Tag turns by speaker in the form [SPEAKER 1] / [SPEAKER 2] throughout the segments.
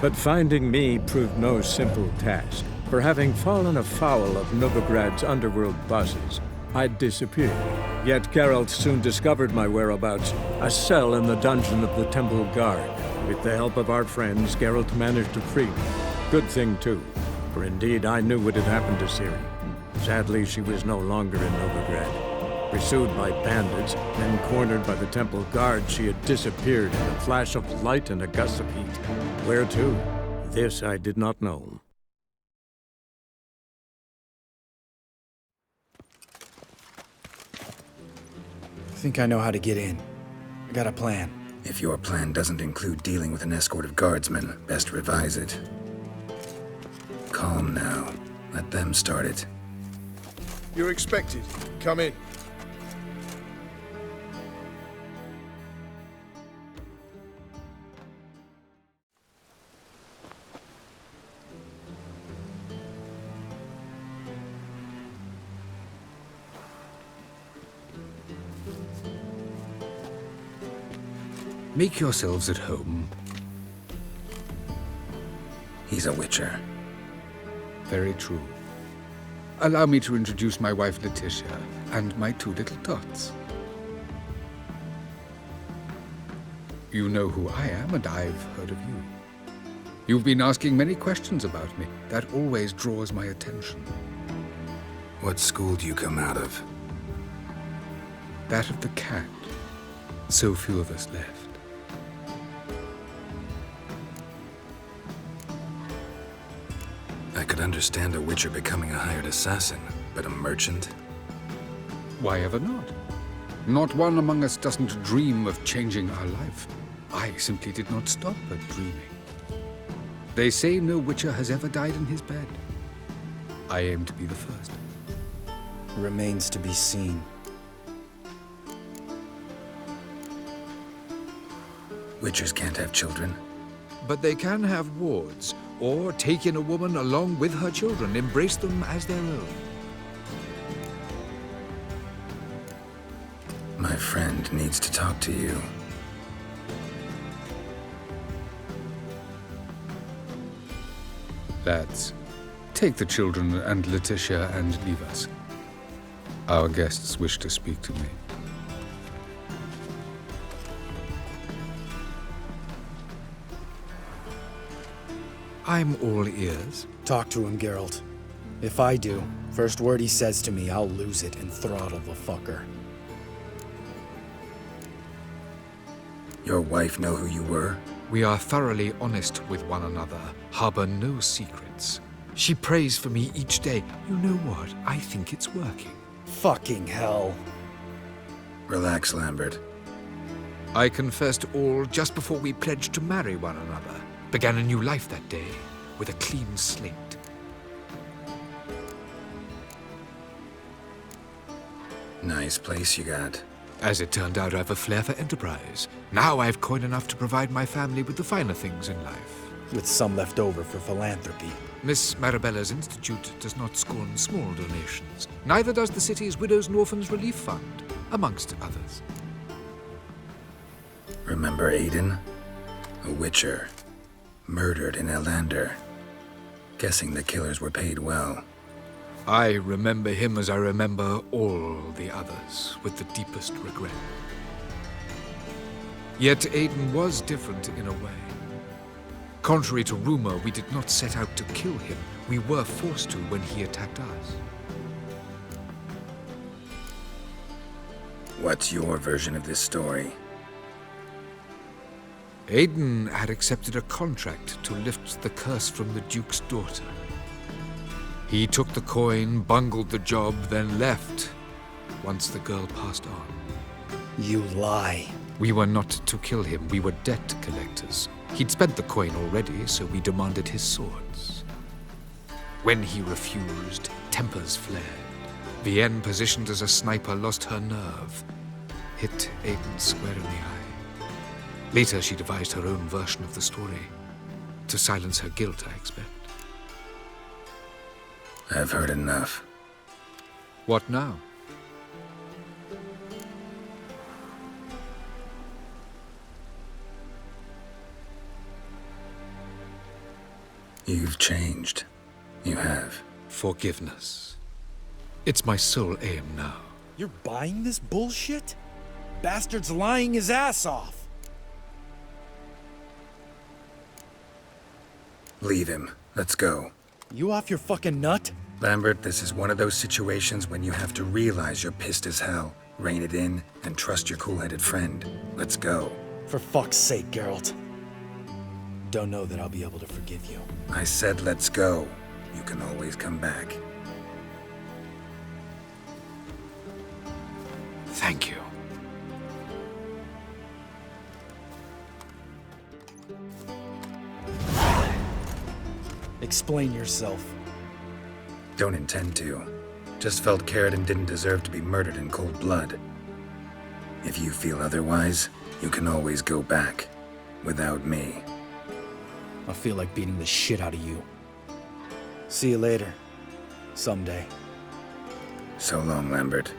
[SPEAKER 1] But finding me proved no simple task. For having fallen afoul of Novigrad's underworld bosses, I'd disappeared. Yet Geralt soon discovered my whereabouts, a cell in the dungeon of the Temple Guard. With the help of our friends, Geralt managed to free me. Good thing, too, for indeed I knew what had happened to Ciri. Sadly, she was no longer in Novigrad. Pursued by bandits, then cornered by the Temple Guard, she had disappeared in a flash of light and a gust of heat. Where to? This I did not know.
[SPEAKER 2] I think I know how to get in. I got a plan.
[SPEAKER 3] If your plan doesn't include dealing with an escort of guardsmen, best revise it. Calm now. Let them start it.
[SPEAKER 4] You're expected. Come in.
[SPEAKER 5] Make yourselves at home.
[SPEAKER 3] He's a witcher.
[SPEAKER 5] Very true. Allow me to introduce my wife, Letitia, and my two little tots. You know who I am, and I've heard of you. You've been asking many questions about me. That always draws my attention.
[SPEAKER 3] What school do you come out of?
[SPEAKER 5] That of the cat. So few of us left.
[SPEAKER 3] I could understand a witcher becoming a hired assassin, but a merchant?
[SPEAKER 5] Why ever not? Not one among us doesn't dream of changing our life. I simply did not stop at dreaming. They say no witcher has ever died in his bed. I aim to be the first.
[SPEAKER 2] Remains to be seen.
[SPEAKER 3] Witchers can't have children.
[SPEAKER 5] But they can have wards, or take in a woman along with her children, embrace them as their own.
[SPEAKER 3] My friend needs to talk to you.
[SPEAKER 5] Lads, take the children and Letitia and leave us. Our guests wish to speak to me. I'm all ears.
[SPEAKER 2] Talk to him, Geralt. If I do, first word he says to me, I'll lose it and throttle the fucker.
[SPEAKER 3] Your wife know who you were?
[SPEAKER 5] We are thoroughly honest with one another, harbor no secrets. She prays for me each day. You know what? I think it's working.
[SPEAKER 2] Fucking hell.
[SPEAKER 3] Relax, Lambert.
[SPEAKER 5] I confessed all just before we pledged to marry one another. Began a new life that day, with a clean slate.
[SPEAKER 3] Nice place you got.
[SPEAKER 5] As it turned out, I have a flair for enterprise. Now I have coin enough to provide my family with the finer things in life.
[SPEAKER 2] With some left over for philanthropy.
[SPEAKER 5] Miss Marabella's institute does not scorn small donations. Neither does the city's Widows and Orphans Relief Fund, amongst others.
[SPEAKER 3] Remember Aiden? A witcher. Murdered in Elander. Guessing the killers were paid well.
[SPEAKER 5] I remember him as I remember all the others, with the deepest regret. Yet Aiden was different in a way. Contrary to rumor, we did not set out to kill him. We were forced to when he attacked us.
[SPEAKER 3] What's your version of this story?
[SPEAKER 5] Aiden had accepted a contract to lift the curse from the Duke's daughter. He took the coin, bungled the job, then left, once the girl passed on.
[SPEAKER 2] You lie.
[SPEAKER 5] We were not to kill him, we were debt collectors. He'd spent the coin already, so we demanded his swords. When he refused, tempers flared. Vienne, positioned as a sniper, lost her nerve. Hit Aiden square in the eye. Later, she devised her own version of the story. To silence her guilt, I expect.
[SPEAKER 3] I've heard enough.
[SPEAKER 5] What now?
[SPEAKER 3] You've changed. You have.
[SPEAKER 5] Forgiveness. It's my sole aim now.
[SPEAKER 2] You're buying this bullshit? Bastard's lying his ass off.
[SPEAKER 3] Leave him. Let's go.
[SPEAKER 2] You off your fucking nut?
[SPEAKER 3] Lambert, this is one of those situations when you have to realize you're pissed as hell, rein it in, and trust your cool-headed friend. Let's go.
[SPEAKER 2] For fuck's sake, Geralt. Don't know that I'll be able to forgive you.
[SPEAKER 3] I said let's go. You can always come back.
[SPEAKER 5] Thank you.
[SPEAKER 2] Explain yourself.
[SPEAKER 3] Don't intend to. Just felt Caridin didn't deserve to be murdered in cold blood. If you feel otherwise, you can always go back. Without me.
[SPEAKER 2] I feel like beating the shit out of you. See you later. Someday.
[SPEAKER 3] So long, Lambert.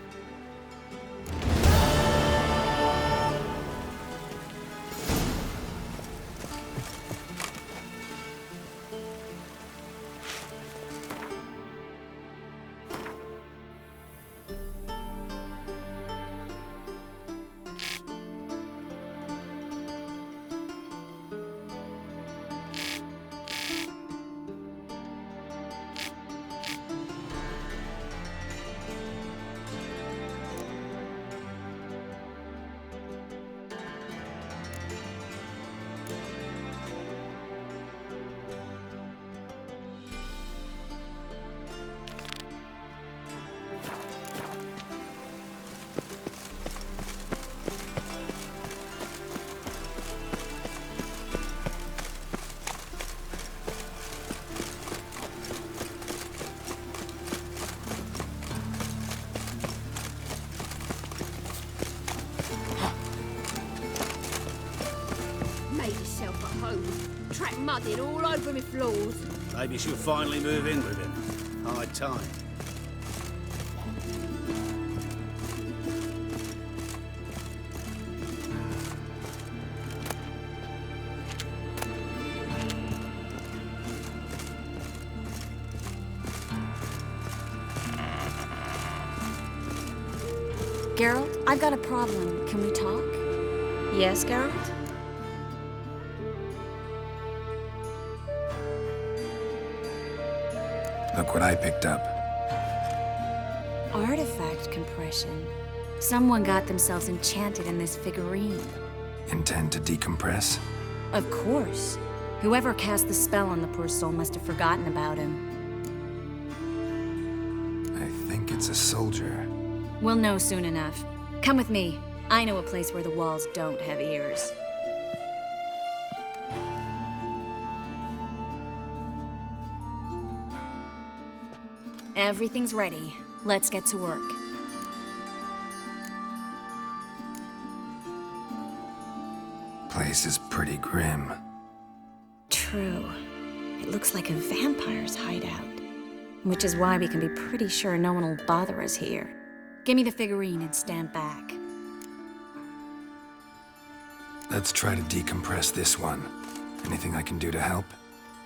[SPEAKER 6] Made yourself at home. Track mudded all over me floors.
[SPEAKER 7] Maybe she'll finally move in with him. High time.
[SPEAKER 8] Geralt, I've got a problem. Can we talk? Yes, Geralt?
[SPEAKER 3] Look what I picked up.
[SPEAKER 8] Artifact compression. Someone got themselves enchanted in this figurine.
[SPEAKER 3] Intend to decompress?
[SPEAKER 8] Of course. Whoever cast the spell on the poor soul must have forgotten about him.
[SPEAKER 3] I think it's a soldier.
[SPEAKER 8] We'll know soon enough. Come with me. I know a place where the walls don't have ears. Everything's ready. Let's get to work.
[SPEAKER 3] Place is pretty grim.
[SPEAKER 8] True. It looks like a vampire's hideout. Which is why we can be pretty sure no one will bother us here. Give me the figurine and stand back.
[SPEAKER 3] Let's try to decompress this one. Anything I can do to help?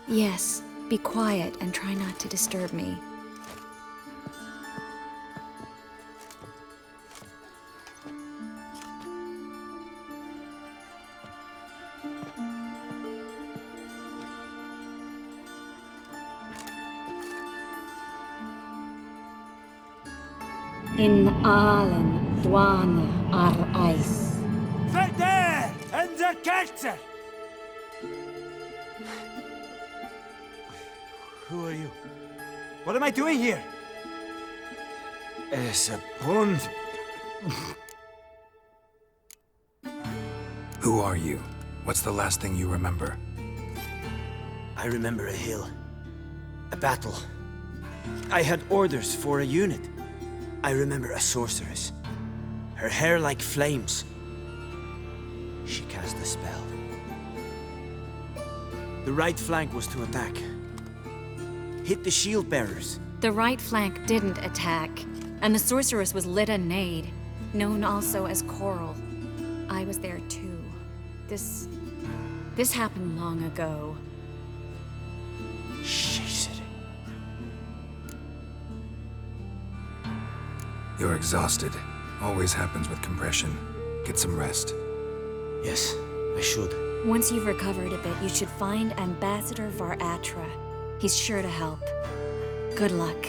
[SPEAKER 8] Yes, be quiet and try not to disturb me. In allen dwana ar eis.
[SPEAKER 9] Verder and the Kelter! Who are you? What am I doing here? Es a pond.
[SPEAKER 3] Who are you? What's the last thing you remember?
[SPEAKER 9] I remember a hill. A battle. I had orders for a unit. I remember a sorceress. Her hair like flames. She cast a spell. The right flank was to attack. Hit the shield bearers.
[SPEAKER 8] The right flank didn't attack, and the sorceress was Lyta Nade, known also as Coral. I was there too. This happened long ago.
[SPEAKER 3] You're exhausted. Always happens with compression. Get some rest.
[SPEAKER 9] Yes, I should.
[SPEAKER 8] Once you've recovered a bit, you should find Ambassador Var-Atra. He's sure to help. Good luck.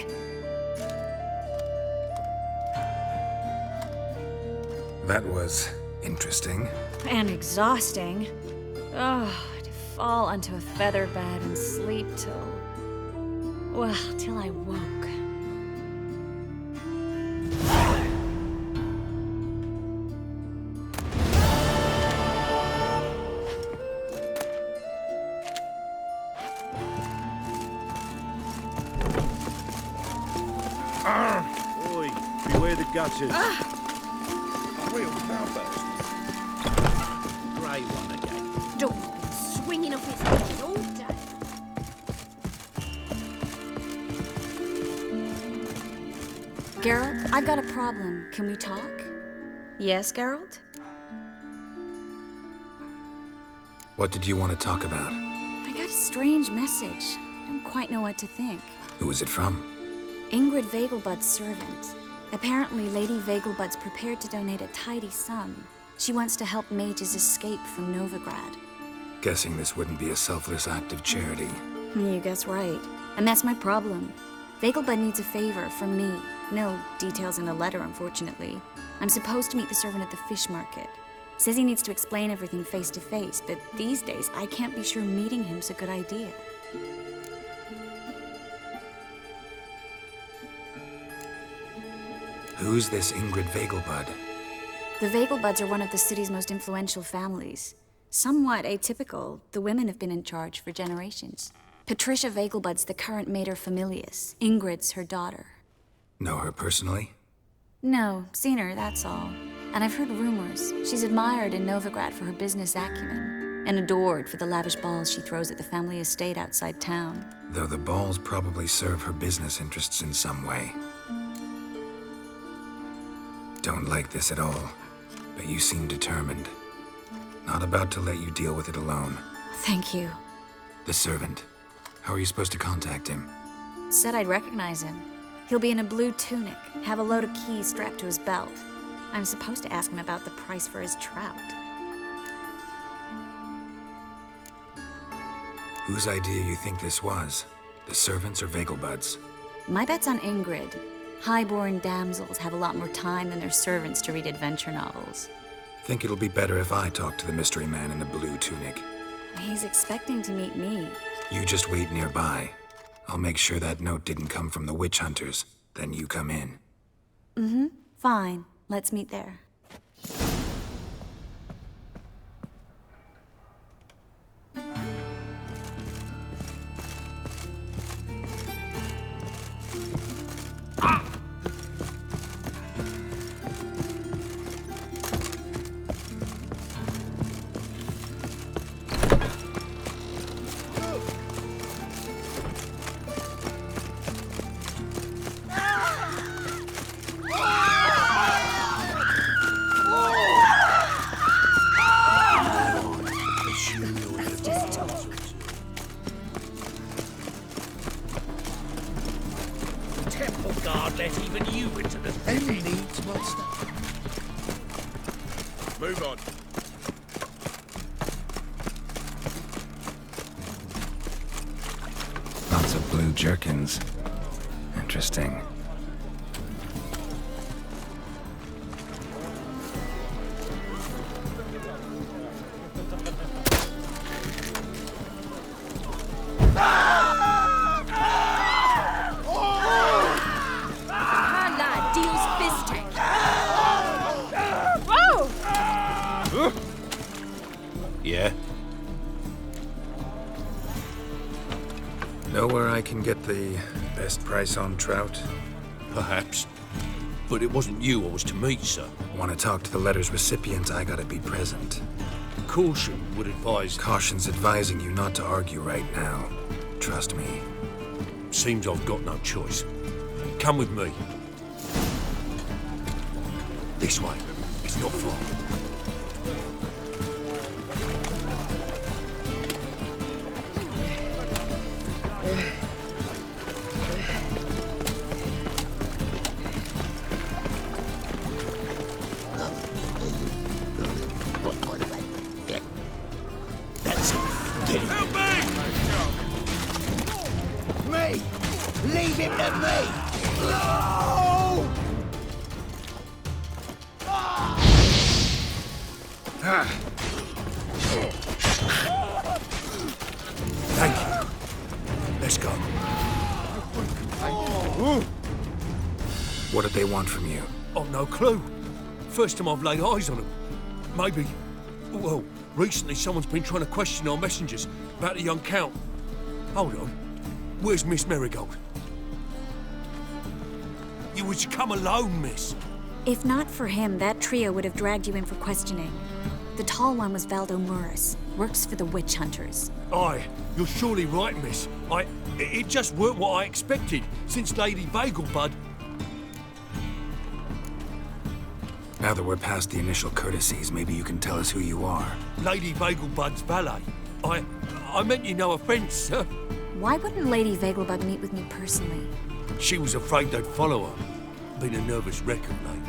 [SPEAKER 3] That was interesting.
[SPEAKER 8] And exhausting. Oh, to fall onto a feather bed and sleep till... well, till I woke.
[SPEAKER 7] Oi, beware the gutters.
[SPEAKER 4] Real cowbells.
[SPEAKER 7] Grey one again.
[SPEAKER 6] Dog swinging off his head all day.
[SPEAKER 8] Geralt, I've got a problem. Can we talk? Yes, Geralt?
[SPEAKER 3] What did you want to talk about?
[SPEAKER 8] I got a strange message. I don't quite know what to think.
[SPEAKER 3] Who was it from?
[SPEAKER 8] Ingrid Vegelbud's servant. Apparently, Lady Vegelbud's prepared to donate a tidy sum. She wants to help mages escape from Novigrad.
[SPEAKER 3] Guessing this wouldn't be a selfless act of charity.
[SPEAKER 8] You guess right. And that's my problem. Vegelbud needs a favor from me. No details in the letter, unfortunately. I'm supposed to meet the servant at the fish market. Says he needs to explain everything face to face, but these days I can't be sure meeting him's a good idea.
[SPEAKER 3] Who's this Ingrid Vegelbud?
[SPEAKER 8] The Vegelbuds are one of the city's most influential families. Somewhat atypical, the women have been in charge for generations. Patricia Vegelbud's the current mater familias. Ingrid's her daughter.
[SPEAKER 3] Know her personally?
[SPEAKER 8] No, seen her, that's all. And I've heard rumors. She's admired in Novigrad for her business acumen, and adored for the lavish balls she throws at the family estate outside town.
[SPEAKER 3] Though the balls probably serve her business interests in some way. Don't like this at all, but you seem determined. Not about to let you deal with it alone.
[SPEAKER 8] Thank you.
[SPEAKER 3] The servant. How are you supposed to contact him?
[SPEAKER 8] Said I'd recognize him. He'll be in a blue tunic, have a load of keys strapped to his belt. I'm supposed to ask him about the price for his trout.
[SPEAKER 3] Whose idea you think this was? The servants or Vegelbud's?
[SPEAKER 8] My bet's on Ingrid. Highborn damsels have a lot more time than their servants to read adventure novels.
[SPEAKER 3] Think it'll be better if I talk to the mystery man in the blue tunic.
[SPEAKER 8] He's expecting to meet me.
[SPEAKER 3] You just wait nearby. I'll make sure that note didn't come from the witch hunters. Then you come in.
[SPEAKER 8] Mm-hmm. Fine. Let's meet there.
[SPEAKER 4] Move on.
[SPEAKER 3] Lots of blue jerkins. Interesting.
[SPEAKER 7] Yeah?
[SPEAKER 3] Know where I can get the best price on trout?
[SPEAKER 7] Perhaps. But it wasn't you I was to meet, sir.
[SPEAKER 3] Want to talk to the letter's recipient, I gotta be present.
[SPEAKER 7] Caution would advise...
[SPEAKER 3] Caution's advising you not to argue right now. Trust me.
[SPEAKER 7] Seems I've got no choice. Come with me. This way. It's not far.
[SPEAKER 4] Leave him to me! Thank you. Let's go.
[SPEAKER 3] What did they want from you?
[SPEAKER 4] I've no clue. First time I've laid eyes on them. Maybe... Well, recently someone's been trying to question our messengers about the young Count. Hold on. Where's Miss Marigold? You was to come alone, miss.
[SPEAKER 8] If not for him, that trio would have dragged you in for questioning. The tall one was Valdo Murris, works for the witch hunters.
[SPEAKER 4] Aye, you're surely right, miss. It just weren't what I expected, since Lady Vegelbud...
[SPEAKER 3] Now that we're past the initial courtesies, maybe you can tell us who you are.
[SPEAKER 4] Lady Vegelbud's valet. I meant you no offence, sir.
[SPEAKER 8] Why wouldn't Lady Vegelbud meet with me personally?
[SPEAKER 4] She was afraid they'd follow her. Been a nervous wreck of late.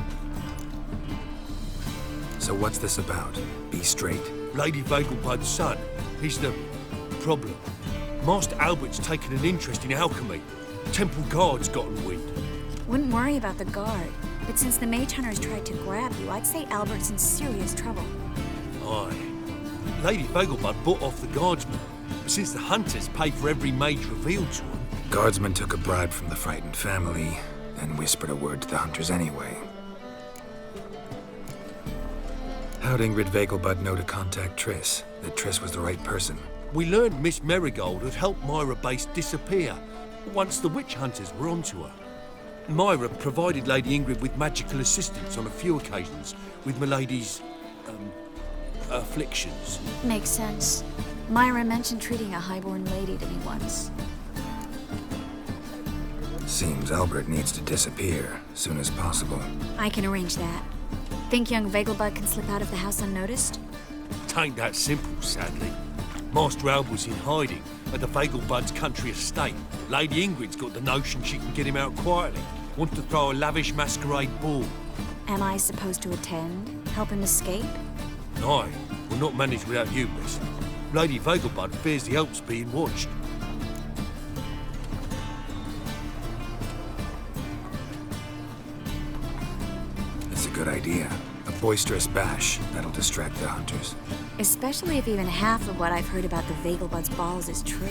[SPEAKER 3] So what's this about? Be straight.
[SPEAKER 4] Lady Vegelbud's son. He's the problem. Master Albert's taken an interest in alchemy. Temple Guard's gotten wind.
[SPEAKER 8] Wouldn't worry about the guard, but since the mage hunters tried to grab you, I'd say Albert's in serious trouble.
[SPEAKER 4] Aye. Lady Vegelbud bought off the guardsmen, but since the hunters pay for every mage revealed to them...
[SPEAKER 3] Guardsmen took a bribe from the frightened family, then whispered a word to the hunters anyway. How'd Ingrid Vegelbud know to contact Triss? That Triss was the right person?
[SPEAKER 4] We learned Miss Marigold had helped Myra Base disappear once the witch hunters were onto her. Myra provided Lady Ingrid with magical assistance on a few occasions with Milady's, afflictions.
[SPEAKER 8] Makes sense. Myra mentioned treating a highborn lady to me once.
[SPEAKER 3] Seems Albert needs to disappear as soon as possible.
[SPEAKER 8] I can arrange that. Think young Vegelbud can slip out of the house unnoticed?
[SPEAKER 4] Tain't that simple, sadly. Master Albert's in hiding at the Vegelbud's country estate. Lady Ingrid's got the notion she can get him out quietly. Wants to throw a lavish masquerade ball.
[SPEAKER 8] Am I supposed to attend? Help him escape?
[SPEAKER 4] Aye, we'll not manage without you, miss. Lady Vegelbud fears the Alps being watched.
[SPEAKER 3] It's a good idea. A boisterous bash that'll distract the hunters.
[SPEAKER 8] Especially if even half of what I've heard about the Vegelbud's balls is true.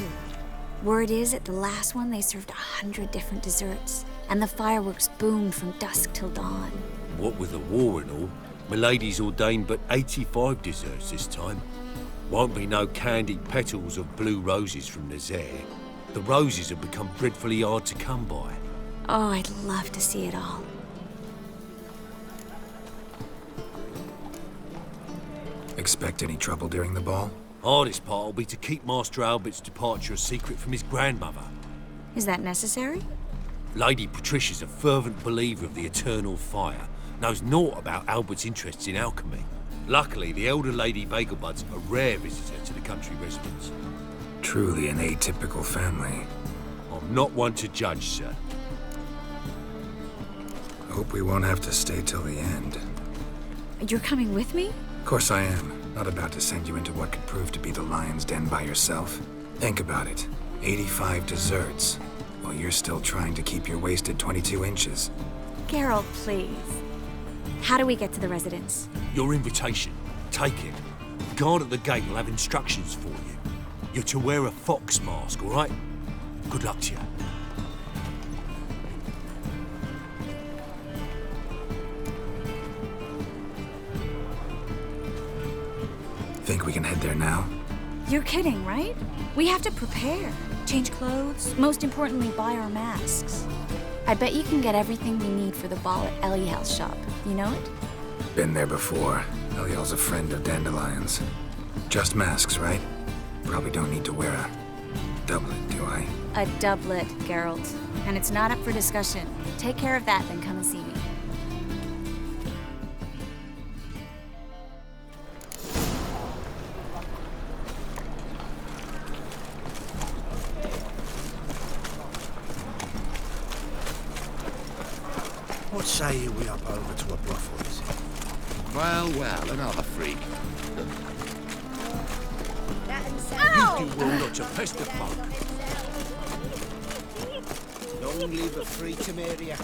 [SPEAKER 8] Word is, at the last one, they served 100 different desserts, and the fireworks boomed from dusk till dawn.
[SPEAKER 4] What with the war and all, Milady's ordained but 85 desserts this time. Won't be no candied petals of blue roses from Nazaire. The roses have become dreadfully hard to come by.
[SPEAKER 8] Oh, I'd love to see it all.
[SPEAKER 3] Expect any trouble during the ball?
[SPEAKER 4] Hardest part will be to keep Master Albert's departure a secret from his grandmother.
[SPEAKER 8] Is that necessary?
[SPEAKER 4] Lady Patricia's a fervent believer of the eternal fire, knows naught about Albert's interests in alchemy. Luckily, the elder Lady Vegelbud's a rare visitor to the country residence.
[SPEAKER 3] Truly an atypical family.
[SPEAKER 4] I'm not one to judge, sir.
[SPEAKER 3] Hope we won't have to stay till the end.
[SPEAKER 8] You're coming with me?
[SPEAKER 3] Of course I am. Not about to send you into what could prove to be the lion's den by yourself. Think about it. 85 desserts, while you're still trying to keep your waist at 22 inches.
[SPEAKER 8] Geralt, please. How do we get to the residence?
[SPEAKER 4] Your invitation. Take it. The guard at the gate will have instructions for you. You're to wear a fox mask, all right? Good luck to you.
[SPEAKER 3] Think we can head there now?
[SPEAKER 8] You're kidding, right? We have to prepare. Change clothes, most importantly, buy our masks. I bet you can get everything we need for the ball at Eliel's shop. You know it?
[SPEAKER 3] Been there before. Eliel's a friend of Dandelion's. Just masks, right? Probably don't need to wear a doublet, do I?
[SPEAKER 8] A doublet, Geralt. And it's not up for discussion. Take care of that, then come and see me.
[SPEAKER 7] What say you we up over to a brothel, is it?
[SPEAKER 10] Well, another freak.
[SPEAKER 4] You do well not to pester folk.
[SPEAKER 7] Only the free Temeria.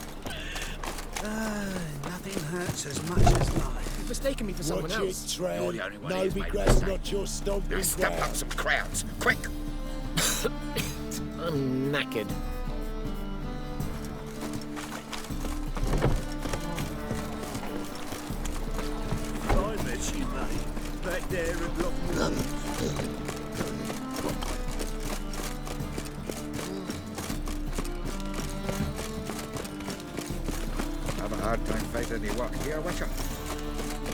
[SPEAKER 7] Nothing hurts as much as life.
[SPEAKER 11] You've mistaken me for someone
[SPEAKER 12] Watch
[SPEAKER 11] else.
[SPEAKER 12] it, Tran.
[SPEAKER 10] You're the only one
[SPEAKER 12] No
[SPEAKER 10] who's made a
[SPEAKER 12] regret's
[SPEAKER 10] mistake.
[SPEAKER 12] not your stomping
[SPEAKER 10] Now step
[SPEAKER 12] ground.
[SPEAKER 10] up some crowds, quick!
[SPEAKER 11] I'm knackered.
[SPEAKER 7] I met you, mate. Back there at Lockwood.
[SPEAKER 10] Have a hard time finding any work here, Witcher.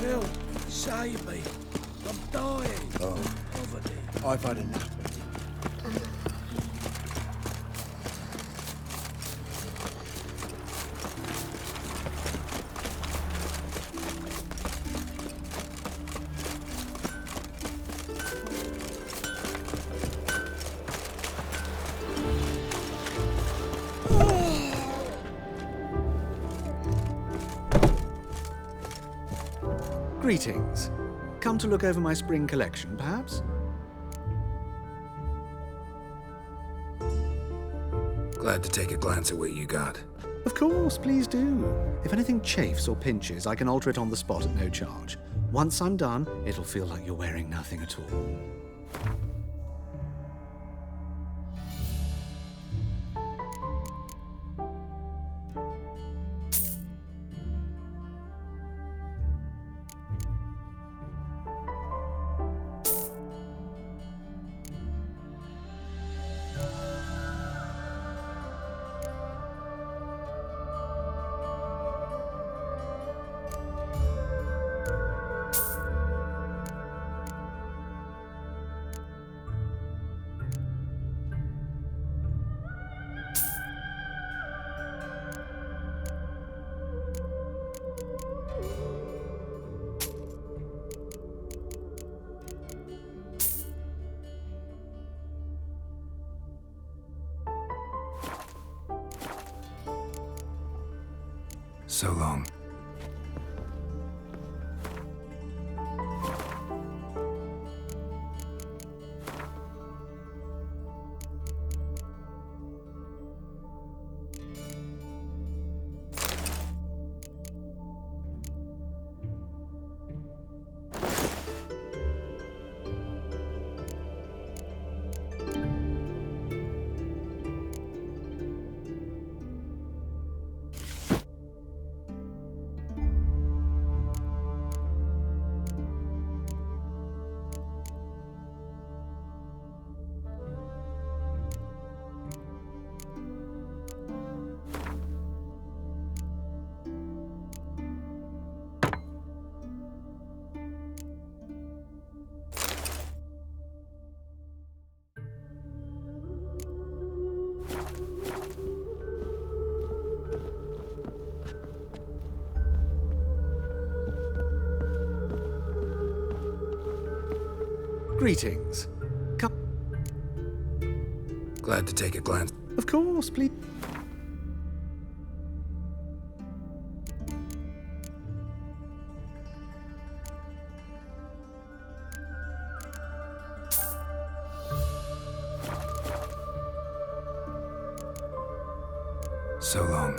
[SPEAKER 7] Help! Save me! I'm dying!
[SPEAKER 12] Oh,
[SPEAKER 7] Poverty.
[SPEAKER 12] I've had enough.
[SPEAKER 13] Greetings. Come to look over my spring collection, perhaps?
[SPEAKER 3] Glad to take a glance at what you got.
[SPEAKER 13] Of course, please do. If anything chafes or pinches, I can alter it on the spot at no charge. Once I'm done, it'll feel like you're wearing nothing at all.
[SPEAKER 3] So long.
[SPEAKER 13] Greetings. Come.
[SPEAKER 3] Glad to take a glance.
[SPEAKER 13] Of course, please.
[SPEAKER 3] So long.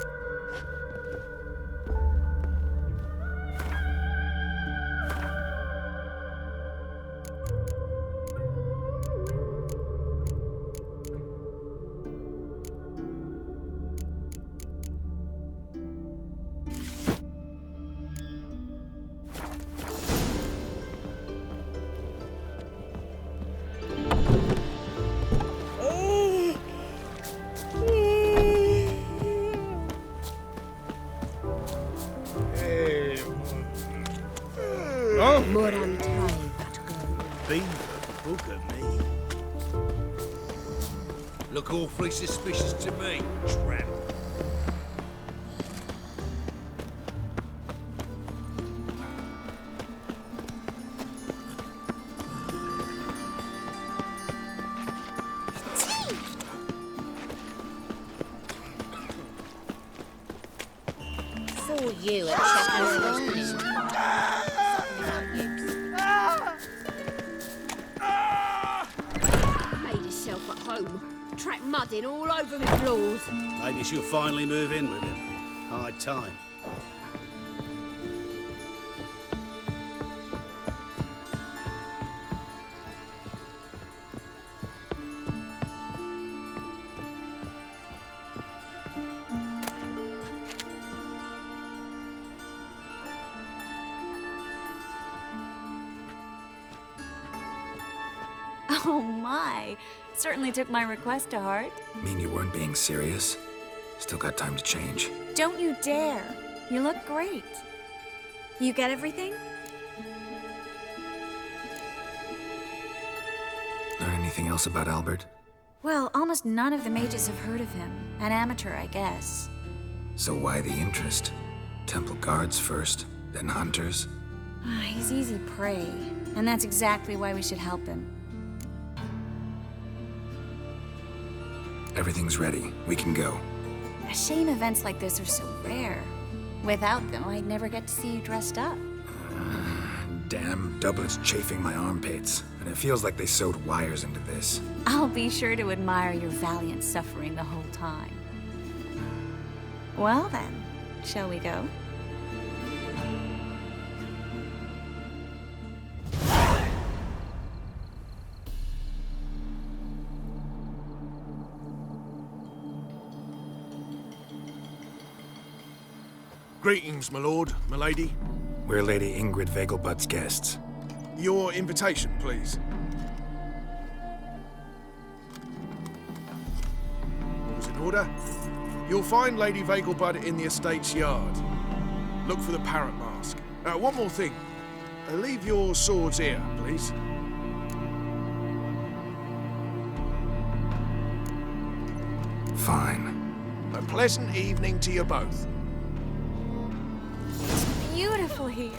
[SPEAKER 6] Moran time to go.
[SPEAKER 7] Beaver, look at me.
[SPEAKER 4] Look awfully suspicious to me, tramp.
[SPEAKER 6] Saw you at Shepherd's Bush. Made yourself at home. track mudding all over me floors.
[SPEAKER 11] Maybe she'll finally move in with him. High time.
[SPEAKER 8] Oh my. Certainly took my request to heart.
[SPEAKER 3] Mean you weren't being serious? Still got time to change.
[SPEAKER 8] Don't you dare. You look great. You get everything?
[SPEAKER 3] Learn anything else about Albert?
[SPEAKER 8] Well, almost none of the mages have heard of him. An amateur, I guess.
[SPEAKER 3] So why the interest? Temple guards first, then hunters?
[SPEAKER 8] He's easy prey, and that's exactly why we should help him.
[SPEAKER 3] Everything's ready. We can go.
[SPEAKER 8] A shame events like this are so rare. Without them, I'd never get to see you dressed up.
[SPEAKER 3] Damn doublet's chafing my armpits, and it feels like they sewed wires into this.
[SPEAKER 8] I'll be sure to admire your valiant suffering the whole time. Well then, shall we go?
[SPEAKER 7] Greetings, my lord, my lady.
[SPEAKER 3] We're Lady Ingrid Vegelbud's guests.
[SPEAKER 7] Your invitation, please. All's in order. You'll find Lady Vegelbud in the estate's yard. Look for the parrot mask. One more thing. Leave your swords here, please.
[SPEAKER 3] Fine.
[SPEAKER 7] A pleasant evening to you both.
[SPEAKER 8] Beautiful here.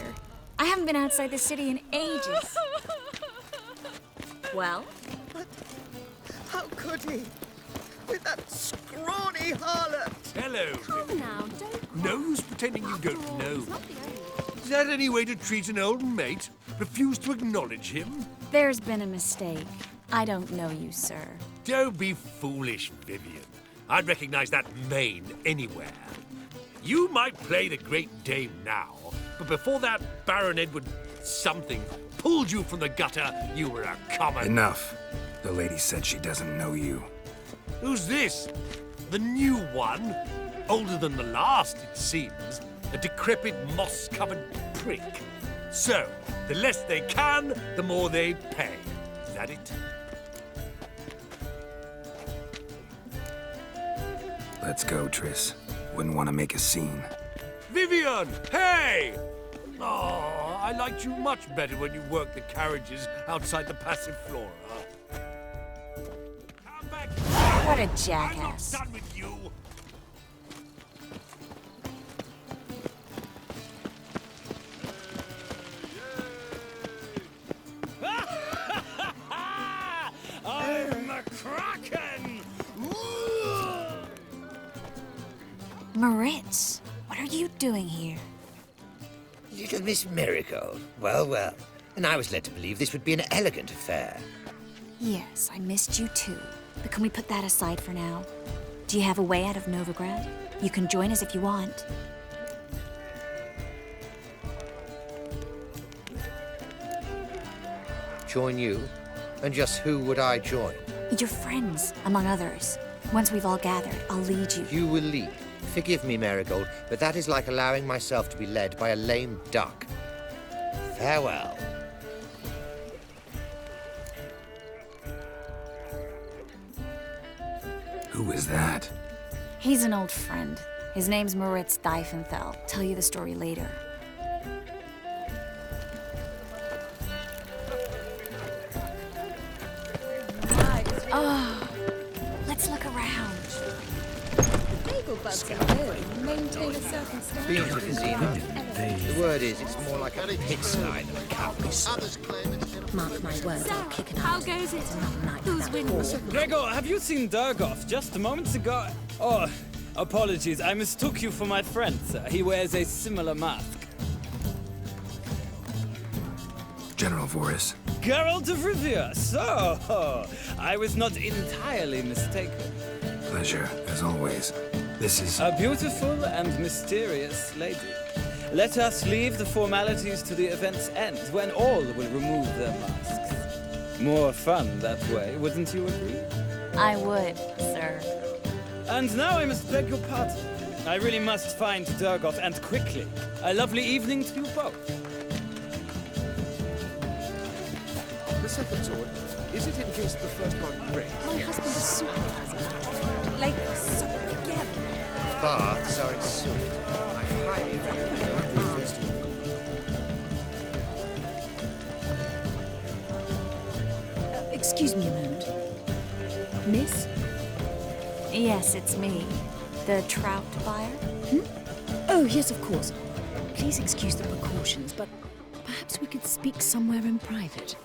[SPEAKER 8] I haven't been outside the city in ages. Well?
[SPEAKER 12] But how could he? With that scrawny harlot!
[SPEAKER 4] Hello.
[SPEAKER 6] Come now, don't...
[SPEAKER 4] No use pretending you don't
[SPEAKER 6] After all,
[SPEAKER 4] know.
[SPEAKER 6] he's not the only...
[SPEAKER 4] Is that any way to treat an old mate? Refuse to acknowledge him?
[SPEAKER 8] There's been a mistake. I don't know you, sir.
[SPEAKER 4] Don't be foolish, Vivian. I'd recognize that mane anywhere. You might play the Great Dame now, but before that Baron Edward something pulled you from the gutter, you were a common...
[SPEAKER 3] Enough. The lady said she doesn't know you.
[SPEAKER 4] Who's this? The new one? Older than the last, it seems. A decrepit, moss-covered prick. So, the less they can, the more they pay. Is that it?
[SPEAKER 3] Let's go, Triss. Wouldn't want to make a scene.
[SPEAKER 4] Vivian! Hey! Oh, I liked you much better when you worked the carriages outside the Passiflora. Come back!
[SPEAKER 8] What a jackass.
[SPEAKER 4] I'm not done with you! I'm a Kraken!
[SPEAKER 8] Moritz, what are you doing here?
[SPEAKER 14] Little Miss Marigold. Well, well. And I was led to believe this would be an elegant affair.
[SPEAKER 8] Yes, I missed you too. But can we put that aside for now? Do you have a way out of Novigrad? You can join us if you want.
[SPEAKER 14] Join you? And just who would I join?
[SPEAKER 8] Your friends, among others. Once we've all gathered, I'll lead you.
[SPEAKER 14] You will lead. Forgive me, Marigold, but that is like allowing myself to be led by a lame duck. Farewell.
[SPEAKER 3] Who is that?
[SPEAKER 8] He's an old friend. His name's Moritz Diefenthal. Tell you the story later. Oh, let's look around.
[SPEAKER 6] Maintain a certain
[SPEAKER 14] Being to casino. The word is, it's more like a pigsty than a cowboy's.
[SPEAKER 6] Mark my words, I'll kick it out. How goes it? Who's winning?
[SPEAKER 15] Gregor, have you seen Durgoff? Just moments ago. Oh, apologies. I mistook you for my friend, sir. He wears a similar mask.
[SPEAKER 3] General Voris,
[SPEAKER 15] Geralt of Rivia. So, I was not entirely mistaken.
[SPEAKER 3] Pleasure, as always. This is...
[SPEAKER 15] A beautiful and mysterious lady. Let us leave the formalities to the event's end, when all will remove their masks. More fun that way, wouldn't you agree?
[SPEAKER 8] I would, sir.
[SPEAKER 15] And now I must beg your pardon. I really must find Durgoff, and quickly. A lovely evening to you both.
[SPEAKER 7] The second sword, is it in case the first one breaks?
[SPEAKER 6] My husband is supervisor. Like, so again.
[SPEAKER 14] Baths are in Swift. I highly recommend the first one.
[SPEAKER 16] Excuse me a moment. Miss?
[SPEAKER 8] Yes, it's me. The trout buyer?
[SPEAKER 16] Oh, yes, of course. Please excuse the precautions, but perhaps we could speak somewhere in private.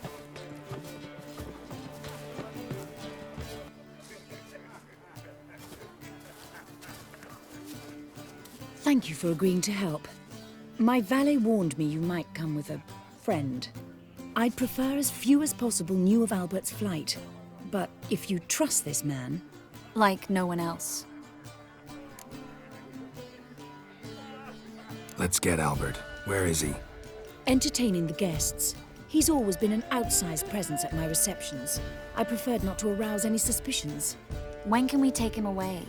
[SPEAKER 16] Thank you for agreeing to help. My valet warned me you might come with a friend. I'd prefer as few as possible knew of Albert's flight. But if you trust this man...
[SPEAKER 8] Like no one else.
[SPEAKER 3] Let's get Albert. Where is he?
[SPEAKER 16] Entertaining the guests. He's always been an outsized presence at my receptions. I preferred not to arouse any suspicions.
[SPEAKER 8] When can we take him away?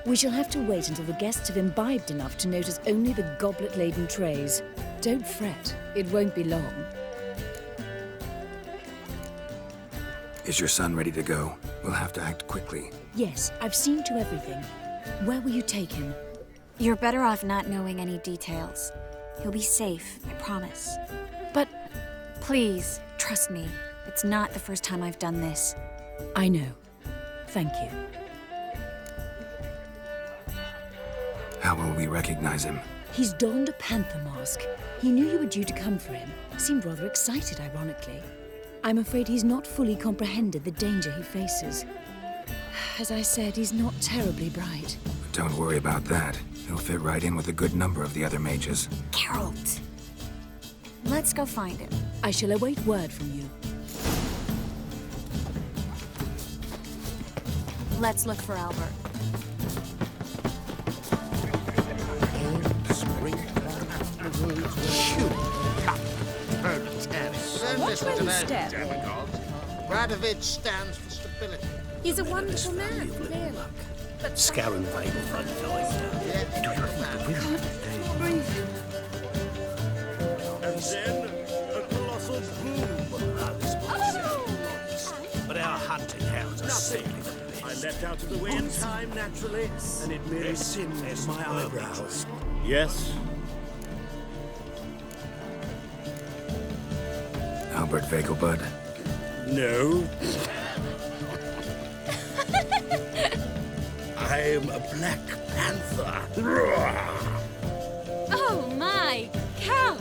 [SPEAKER 16] We shall have to wait until the guests have imbibed enough to notice only the goblet-laden trays. Don't fret, it won't be long.
[SPEAKER 3] Is your son ready to go? We'll have to act quickly.
[SPEAKER 16] Yes, I've seen to everything. Where will you take him?
[SPEAKER 8] You're better off not knowing any details. He'll be safe, I promise.
[SPEAKER 16] But...
[SPEAKER 8] Please, trust me. It's not the first time I've done this.
[SPEAKER 16] I know. Thank you.
[SPEAKER 3] How will we recognize him?
[SPEAKER 16] He's donned a panther mask. He knew you were due to come for him. Seemed rather excited, ironically. I'm afraid he's not fully comprehended the danger he faces. As I said, he's not terribly bright.
[SPEAKER 3] Don't worry about that. He'll fit right in with a good number of the other mages.
[SPEAKER 8] Geralt! Let's go find him.
[SPEAKER 16] I shall await word from you.
[SPEAKER 8] Let's look for Albert.
[SPEAKER 14] Watch where you step. Radovich stands for stability.
[SPEAKER 6] He's a wonderful man, really. But
[SPEAKER 11] Scaran Vegelbud died.
[SPEAKER 14] Do you think the wind
[SPEAKER 11] And then a colossal boom. But our hunting hounds are sailing. I leapt out of the way in time, naturally, and it merely singed my eyebrows. Yes?
[SPEAKER 3] Albert Vegelbud?
[SPEAKER 11] No. I'm a Black Panther.
[SPEAKER 8] Oh my, Count!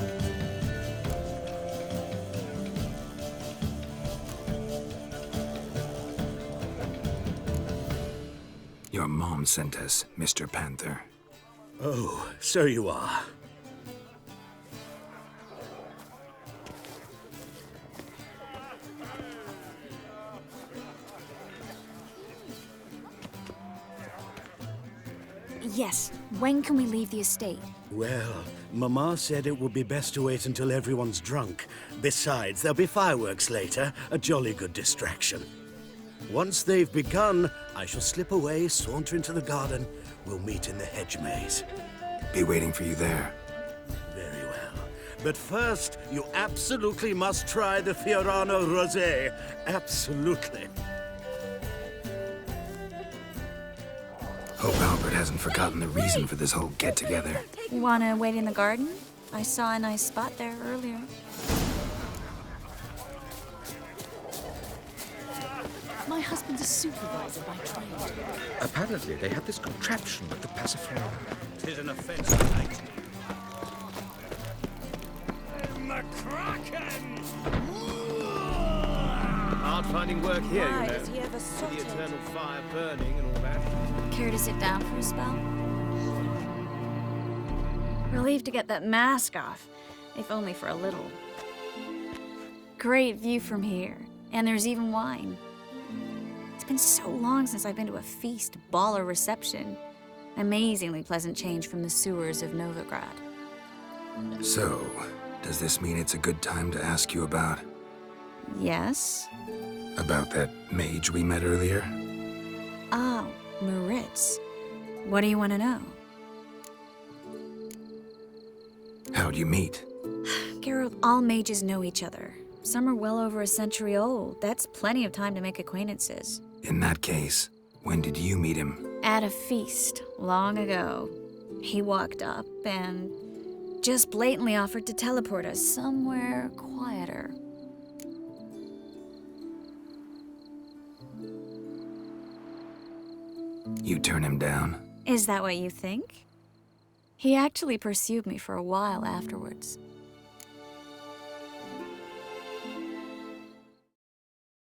[SPEAKER 3] Your mom sent us, Mr. Panther.
[SPEAKER 11] Oh, so you are.
[SPEAKER 8] Yes, when can we leave the estate?
[SPEAKER 11] Well, Mama said it would be best to wait until everyone's drunk. Besides, there'll be fireworks later, a jolly good distraction. Once they've begun, I shall slip away, saunter into the garden. We'll meet in the hedge maze.
[SPEAKER 3] Be waiting for you there.
[SPEAKER 11] Very well. But first, you absolutely must try the Fiorano Rosé. Absolutely.
[SPEAKER 3] Hope Albert hasn't forgotten the reason for this whole get-together.
[SPEAKER 8] Wanna wait in the garden? I saw a nice spot there earlier.
[SPEAKER 16] My husband's a supervisor by trade.
[SPEAKER 5] Apparently, they have this contraption at the Pasiflora.
[SPEAKER 11] 'Tis an offense to night.
[SPEAKER 15] McCracken!
[SPEAKER 17] Hard finding work here,
[SPEAKER 6] Why
[SPEAKER 17] you know.
[SPEAKER 6] does he ever
[SPEAKER 17] With the
[SPEAKER 6] sort
[SPEAKER 17] eternal fire burning and all that.
[SPEAKER 8] Care to sit down for a spell? Relieved to get that mask off, if only for a little. great view from here, and there's even wine. It's been so long since I've been to a feast, ball, or reception. Amazingly pleasant change from the sewers of Novigrad.
[SPEAKER 3] So, does this mean it's a good time to ask you about?
[SPEAKER 8] Yes?
[SPEAKER 3] About that mage we met earlier?
[SPEAKER 8] Oh, Moritz. What do you want to know?
[SPEAKER 3] How'd you meet?
[SPEAKER 8] Geralt, all mages know each other. Some are well over a century old. That's plenty of time to make acquaintances.
[SPEAKER 3] In that case, when did you meet him?
[SPEAKER 8] At a feast, long ago. He walked up and just blatantly offered to teleport us somewhere quieter.
[SPEAKER 3] You turn him down?
[SPEAKER 8] Is that what you think? He actually pursued me for a while afterwards.